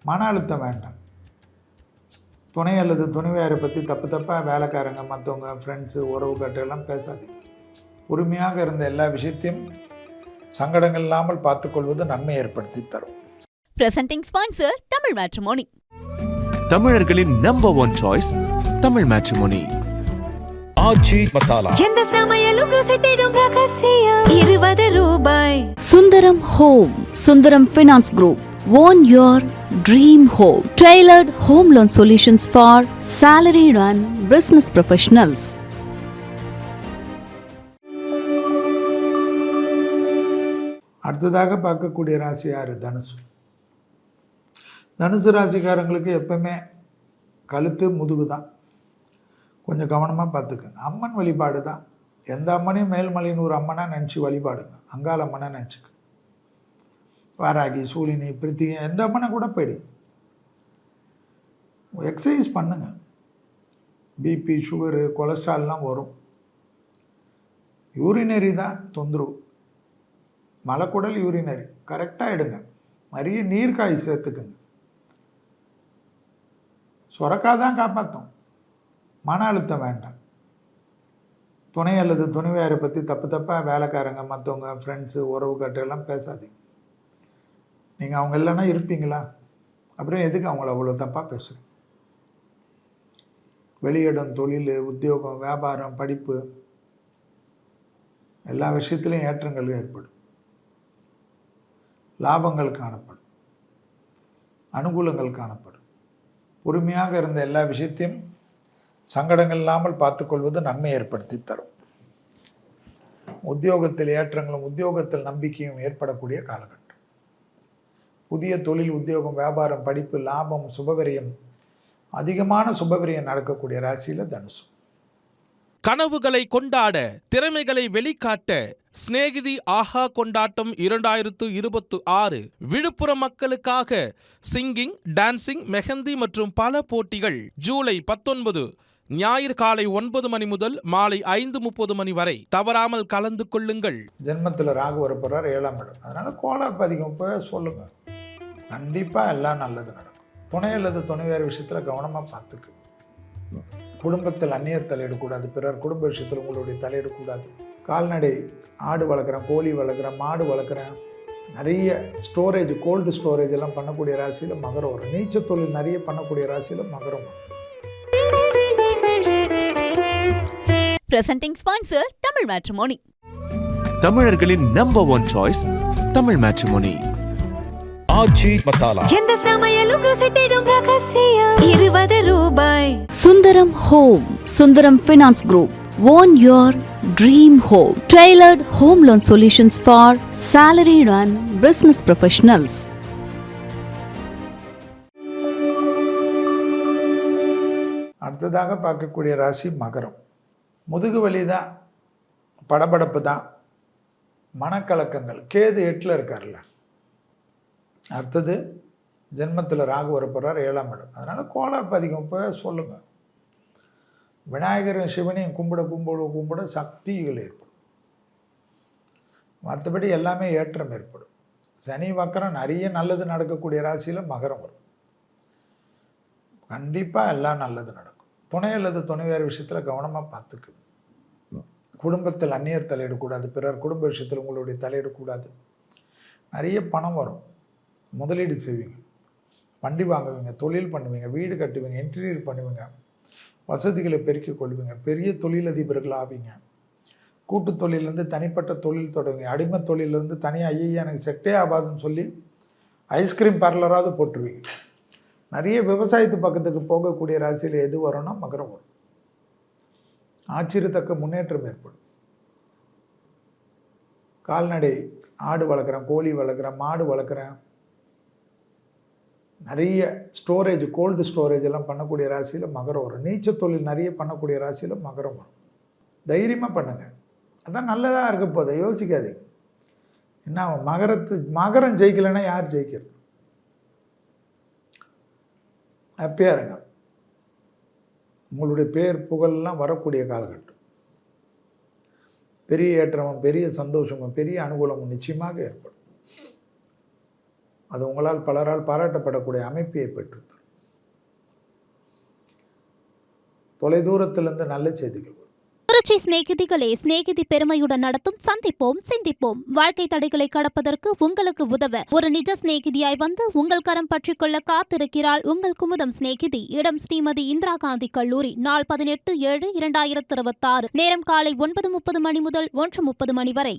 மன அழுத்தம் வேண்டாம். துணை அல்லது துணைவியாரை பற்றி தப்பாக வேலைக்காரங்க, மற்றவங்க, ஃப்ரெண்ட்ஸு, உறவுக்காட்டெல்லாம் பேசாதீங்க. பொறுமையாக இருந்த எல்லா விஷயத்தையும் சங்கடங்கள் இல்லாமல் பார்த்துக்கொள்வது நன்மை ஏற்படுத்தி தரும். Presenting sponsor Tamil matrimony. தமிழர்களின் நம்பர் 1 சாய்ஸ் தமிழ் மேட்ரிமோனி. ஆச்சி மசாலா. எந்த சமையலும் ருசி தேடும் ரகசியம் 20 ரூபாய். Sundaram home, Sundaram finance group. Own your dream home. Tailored home loan solutions for salaried and business professionals. அடுத்ததாக பார்க்கக்கூடிய ராசி யார்? தனுசு. தனுசு ராசிக்காரங்களுக்கு எப்பவுமே கழுத்து முதுகு தான், கொஞ்சம் கவனமாக பார்த்துக்குங்க. அம்மன் வழிபாடு தான். எந்த அம்மனையும் மேல்மலையின் ஒரு அம்மனாக நினச்சி வழிபாடுங்க. அங்காள அம்மனை நினச்சிக்க. வாராகி, சூலினி, பிரித்திகை, எந்த அம்மனை கூட போயிடுங்க. எக்ஸசைஸ் பண்ணுங்க. பிபி, சுகரு, கொலஸ்ட்ரால்லாம் வரும். யூரினரி தான் தொந்தரவு. மலக்குடல் யூரினரி கரெக்டாக எடுங்க. நிறைய நீர்க்காய் சேர்த்துக்குங்க. சுரக்காதான் காப்பாற்றும். மன அழுத்தம் வேண்டாம். துணை அல்லது துணைவியாரை பற்றி தப்பாக வேலைக்காரங்க, மற்றவங்க, ஃப்ரெண்ட்ஸு, உறவுக்காட்டெல்லாம் பேசாதீங்க. நீங்கள் அவங்க இல்லைன்னா இருப்பீங்களா? அப்புறம் எதுக்கு அவங்கள அவ்வளோ தப்பாக பேசுகிறீங்க? வெளியிடம், தொழில், உத்தியோகம், வியாபாரம், படிப்பு, எல்லா விஷயத்துலையும் ஏற்றங்கள் ஏற்படும். லாபங்கள் காணப்படும். அனுகூலங்கள் காணப்படும். பொறுமையாக இருந்த எல்லா விஷயத்தையும் சங்கடங்கள் இல்லாமல் பார்த்துக்கொள்வது நன்மை ஏற்படுத்தி தரும். உத்தியோகத்தில் ஏற்றங்களும் உத்தியோகத்தில் நம்பிக்கையும் ஏற்படக்கூடிய காலகட்டம். புதிய தொழில், உத்தியோகம், வியாபாரம், படிப்பு, லாபம், சுபவிரயம், அதிகமான சுபவிரயம் நடக்கக்கூடிய ராசியில் தனுசு. கனவுகளை கொண்டாட, திறமைகளை வெளிக்காட்ட சிநேகிதி ஆஹா கொண்டாட்டம் 2026 விழுப்புரம் மக்களுக்காக சிங்கிங், டான்சிங், மெஹந்தி மற்றும் பல போட்டிகள் ஜூலை 19 ஞாயிறு காலை 9 மணி முதல் மாலை 5:30 மணி வரை தவறாமல் கலந்து கொள்ளுங்கள். ஜென்மத்தில் ராகு வரப்போறார் 7ஆம் இடம். அதனால கோளாறு அதிகம் போய் சொல்லுங்க. கண்டிப்பாக எல்லாம் நல்லது நடக்கும். துணை அல்லது துணைவியார் விஷயத்தில் கவனமாக பார்த்துக்கு. குடும்பத்தில் அந்நியர் தலையிடக்கூடாது. பிறர் குடும்ப விஷயத்தில் உங்களுடைய தலையிடக்கூடாது. கால்நடை, ஆடு வளர்க்குறேன், கோழி வளர்க்குறேன், மாடு வளர்க்குறேன், நிறைய ஸ்டோரேஜ், கோல்டு ஸ்டோரேஜ் எல்லாம் பண்ணக்கூடிய ராசியில் மகரம் வரும். நீச்சல் தொழில் நிறைய பண்ணக்கூடிய ராசியில் மகரம் வரும். Presenting sponsor Tamil matrimony. தமிழர்களின் நம்பர் 1 சாய்ஸ் தமிழ் மேட்ரிமோனி. ஆச்சி மசாலா. எந்த சமையலும் ருசி தேடும் ரகசியம் 20 ரூபாய். Sundaram home, Sundaram finance group. Own your dream home. Tailored home loan solutions for salaried and business professionals. அடுத்ததாக பார்க்கக்கூடிய ராசி மகரம். முதுகு வலி தான், படபடப்பு தான், மனக்கலக்கங்கள். கேது 8ல் இருக்கார்ல. அடுத்தது ஜென்மத்தில் ராகு வரப்போறார் 7ஆம் இடம். அதனால் கோளாறு அதிகம் போய் சொல்லுங்க. விநாயகரும் சிவனையும் கும்பிட சக்திகள் ஏற்படும். மற்றபடி எல்லாமே ஏற்றம் ஏற்படும். சனி வக்கரம் நிறைய நல்லது நடக்கக்கூடிய ராசியில் மகரம் வரும். கண்டிப்பாக எல்லாம் நல்லது நடக்கும். துணை அல்லது துணைவியார் விஷயத்தில் கவனமாக பார்த்துக்கு. குடும்பத்தில் அந்நியர் தலையிடக்கூடாது. பிறர் குடும்ப விஷயத்தில் உங்களுடைய தலையிடக்கூடாது. நிறைய பணம் வரும். முதலீடு செய்வீங்க, வண்டி வாங்குவீங்க, தொழில் பண்ணுவீங்க, வீடு கட்டுவீங்க, இன்டீரியர் பண்ணுவீங்க, வசதிகளை பெருக்கிக் கொள்வீங்க, பெரிய தொழிலதிபர்கள் ஆவீங்க. கூட்டு தொழிலேருந்து தனிப்பட்ட தொழில் தொடங்குவீங்க. அடிமை தொழிலேருந்து தனியாக ஐயா எனக்கு செட்டே ஆகாதுன்னு சொல்லி ஐஸ்கிரீம் பார்லராவது போட்டுருவீங்க. நிறைய விவசாயத்து பக்கத்துக்கு போகக்கூடிய ராசியில் எது வரும்னா மகரம் வரும். ஆச்சரியத்தக்க முன்னேற்றம் ஏற்படும். கால்நடை, ஆடு வளர்க்குறேன், கோழி வளர்க்குறேன், மாடு வளர்க்குறேன், நிறைய ஸ்டோரேஜ், கோல்டு ஸ்டோரேஜ் எல்லாம் பண்ணக்கூடிய ராசியில் மகரம் வரும். நீச்சல் தொழில் நிறைய பண்ணக்கூடிய ராசியில் மகரம் வரும். தைரியமாக பண்ணுங்கள். அதான் நல்லதாக இருக்க போதை யோசிக்காதீங்க. என்ன மகரம் ஜெயிக்கலைன்னா யார் ஜெயிக்கிறது? ஹாப்பியாக இருங்க. உங்களுடைய பேர் புகழெல்லாம் வரக்கூடிய காலகட்டம். பெரிய ஏற்றமும் பெரிய சந்தோஷமும் பெரிய அனுகூலமும் நிச்சயமாக ஏற்படும். அது உங்களால் பலரால் பாராட்டப்படக்கூடிய அமைப்பை பெற்றுத்தரும். தொலைதூரத்திலிருந்து நல்ல செய்திகள் வரும். திருச்சி சிநேகிதிகளே, சிநேகிதி பெருமையுடன் நடத்தும் சந்திப்போம் சிந்திப்போம். வாழ்க்கை தடைகளை கடப்பதற்கு உங்களுக்கு உதவ ஒரு நிஜ சிநேகிதியாய் வந்து உங்கள் கரம் பற்றிக் கொள்ள காத்திருக்கிறாள் உங்கள் குமுதம் சிநேகிதி. இடம் ஸ்ரீமதி இந்திரா காந்தி கல்லூரி. நாள் 18/7/2026. நேரம் காலை 9:30 மணி முதல் 1:30 மணி வரை.